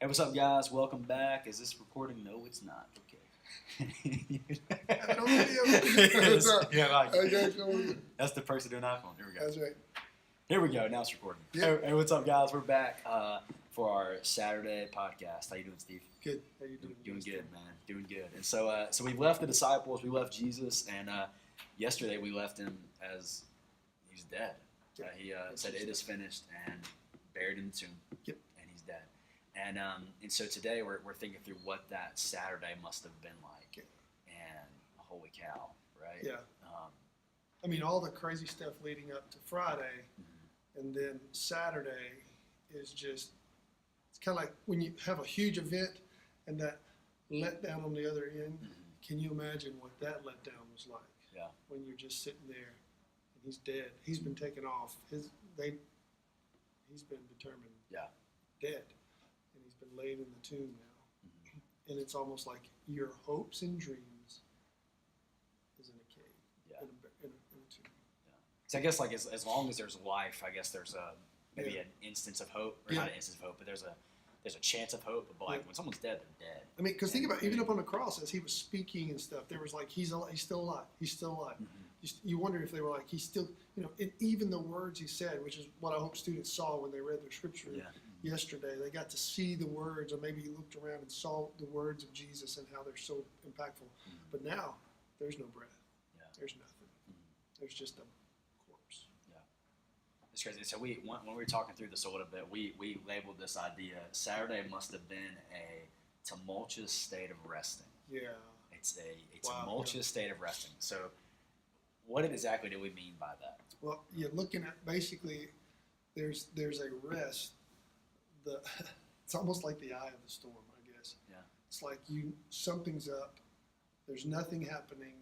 Hey, what's up, guys? Welcome back. Is this recording? No, it's not. Okay. I don't video. What's up? Yeah, like, Okay, that's the person doing iPhone. Here we go. that's right. Here we go. Now it's recording. Yep. Hey, what's up, guys? We're back for our Saturday podcast. How you doing, Steve? Good. How you doing? Doing good, man. Doing good. And so we left the disciples. We left Jesus, and yesterday we left him as he's dead. He said, "It is finished," and buried in the tomb. Yep. And he's dead. And so today we're thinking through what that Saturday must have been like. And holy cow, right? Yeah. I mean, all the crazy stuff leading up to Friday, and then Saturday is just, it's kind of like when you have a huge event and that letdown on the other end. Can you imagine what that letdown was like? Yeah. When you're just sitting there and he's dead. He's been taken off. He's been determined dead. And he's been laid in the tomb now. And it's almost like your hopes and dreams is in a cave, in a tomb. So I guess like as long as there's life, I guess there's maybe an instance of hope, or not an instance of hope, but there's a chance of hope. But like when someone's dead, they're dead. I mean, because think about it, even up on the cross as he was speaking and stuff, there was like he's still alive. He's still alive. You wonder if they were like he's still, and even the words he said, which is what I hope students saw when they read their scripture yesterday. They got to see the words, or maybe looked around and saw the words of Jesus and how they're so impactful. But now there's no breath. There's nothing. There's just a corpse. It's crazy. So when we were talking through this a little bit, we labeled this idea, Saturday must have been a tumultuous state of resting. Yeah. It's a tumultuous state of resting. So what exactly do we mean by that? Well, you're looking at basically there's a rest. It's almost like the eye of the storm, I guess. Yeah. It's like something's up. There's nothing happening,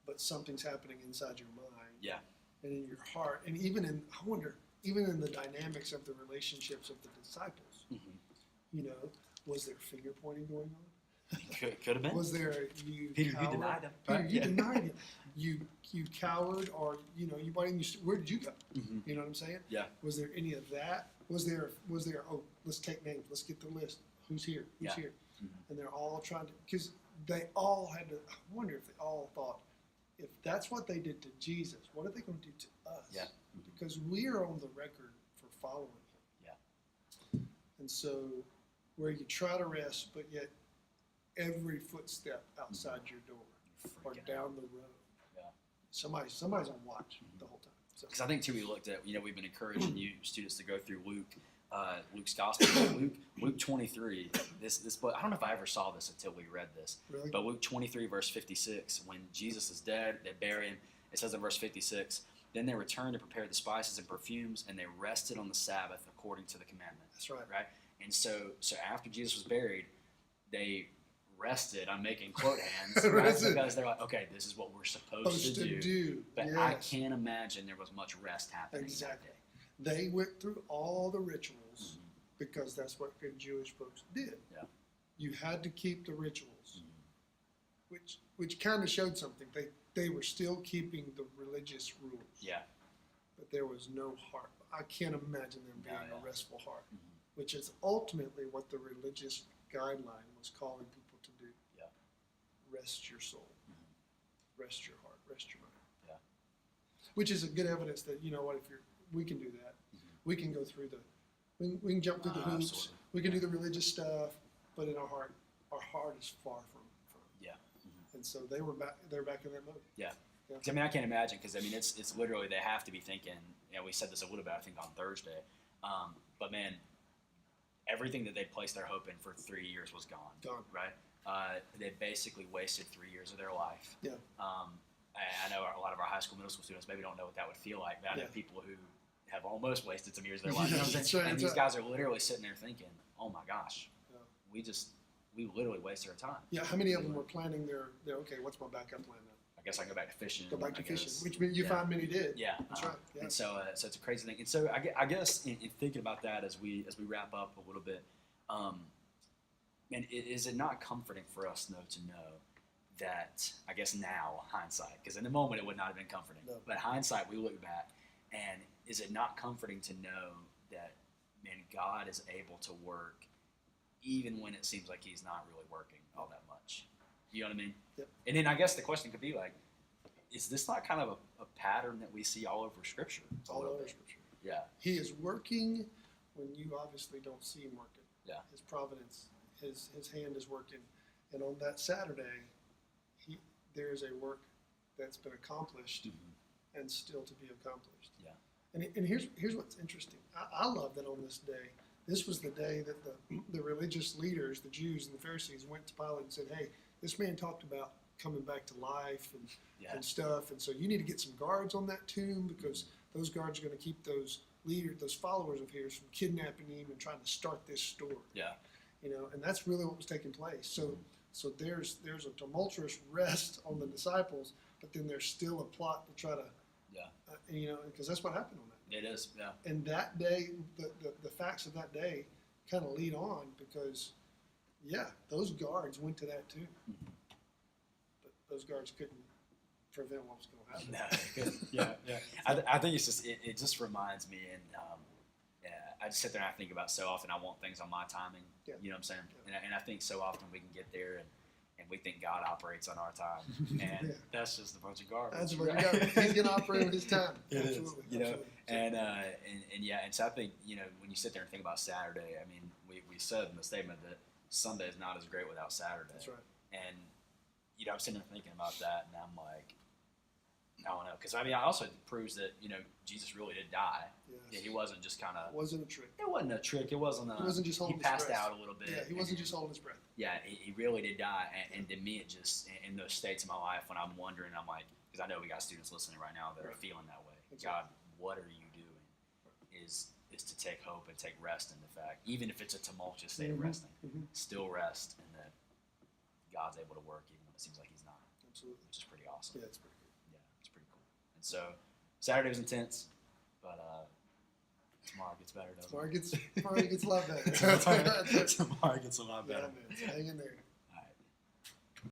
but something's happening inside your mind. Yeah. And in your heart, and even in the dynamics of the relationships of the disciples, was there finger pointing going on? Could have been. Was there Peter, you denied him. Peter, you denied him. You coward, or why didn't you? Where did you go? You know what I'm saying? Yeah. Was there any of that? Was there? Oh, let's take names. Let's get the list. Who's here? Who's here? And they're all trying to, because they all had to. I wonder if they all thought, if that's what they did to Jesus, what are they going to do to us? Yeah. Because we are on the record for following him. Yeah. And so, where you try to rest, but yet every footstep outside your door or down the road, somebody's on watch the whole time. Because I think too, we looked at, we've been encouraging you students to go through Luke's gospel. Luke 23. This book, I don't know if I ever saw this until we read this. Really? But Luke 23 verse 56, when Jesus is dead, they bury him. It says in verse 56, then they returned to prepare the spices and perfumes, and they rested on the Sabbath according to the commandment. That's right. Right. And so after Jesus was buried, they rested. I'm making quote hands, right? Because they're like, okay, this is what we're supposed to do. But I can't imagine there was much rest happening that day. They went through all the rituals because that's what good Jewish folks did. Yeah. You had to keep the rituals, which kind of showed something. They were still keeping the religious rules. Yeah. But there was no heart. I can't imagine them being a restful heart, which is ultimately what the religious guideline was calling people to do. Yeah. Rest your soul. Rest your heart. Rest your mind. Yeah. Which is a good evidence that, we can do that. We can go through we can jump through the hoops. Absolutely. We can do the religious stuff, but in our heart is far from. Yeah. And so they're back in that mode. Yeah. I mean, I can't imagine, because it's literally, they have to be thinking, we said this a little bit, I think, on Thursday, but man, everything that they placed their hope in for 3 years was gone. Right? They basically wasted 3 years of their life. Yeah. I know a lot of our high school, middle school students maybe don't know what that would feel like, but I know people who have almost wasted some years of their life. And these guys are literally sitting there thinking, oh my gosh, we literally wasted our time. Yeah, how many of them were planning their okay, what's my backup plan now? I guess I go back to fishing. Go back to fishing, which you find many did. Yeah, that's right. Yeah. And so it's a crazy thing. And so I guess in thinking about that as we wrap up a little bit, and is it not comforting for us though to know that, I guess now, hindsight, because in the moment it would not have been comforting, but hindsight, we look back, and is it not comforting to know that, man, God is able to work even when it seems like he's not really working all that much. You know what I mean? Yep. And then I guess the question could be like, is this not kind of a pattern that we see all over Scripture? All over Scripture. Yeah. He is working when you obviously don't see him working. Yeah. His providence, his hand is working. And on that Saturday, there is a work that's been accomplished and still to be accomplished. Yeah. And here's what's interesting. I love that on this day, this was the day that the religious leaders, the Jews and the Pharisees, went to Pilate and said, hey, this man talked about coming back to life and stuff. And so you need to get some guards on that tomb because those guards are going to keep those leaders, those followers of his from kidnapping him and trying to start this story. Yeah. You know, and that's really what was taking place. So there's a tumultuous rest on the disciples, but then there's still a plot to try to, you know, because that's what happened on that day. It is, yeah. And that day, the facts of that day kind of lead on because, those guards went to that too. But those guards couldn't prevent what was going to happen. Yeah. I think it's just, it just reminds me, and I just sit there and I think about so often I want things on my timing. Yeah. You know what I'm saying? Yeah. And I think so often we can get there and we think God operates on our time. And that's just a bunch of garbage. That's a bunch of garbage. He's going to operate with his time. It Absolutely. is. You know, Absolutely. And so I think, you know, when you sit there and think about Saturday, I mean, we said in the statement that Sunday is not as great without Saturday. That's right. And, you know, I'm sitting there thinking about that and I'm like, I don't know, because I mean, it also proves that, you know, Jesus really did die. Yes. Yeah, he wasn't just kind of. It wasn't a trick. It wasn't a trick. It wasn't a. He wasn't just holding He passed his breath. out a little bit. Yeah, he wasn't just holding his breath. Yeah, he really did die. And to me, it just, in those states of my life when I'm wondering, I'm like, because I know we got students listening right now that are feeling that way. Exactly. God, what are you doing? Is to take hope and take rest in the fact, even if it's a tumultuous state of resting, still rest in that God's able to work even when it seems like he's not. Absolutely. Which is pretty awesome. Yeah, it's pretty good. Yeah, it's pretty cool. And so Saturday was intense, but tomorrow gets better. Tomorrow gets a lot better. Tomorrow gets a lot better. Yeah, man. Hang in there.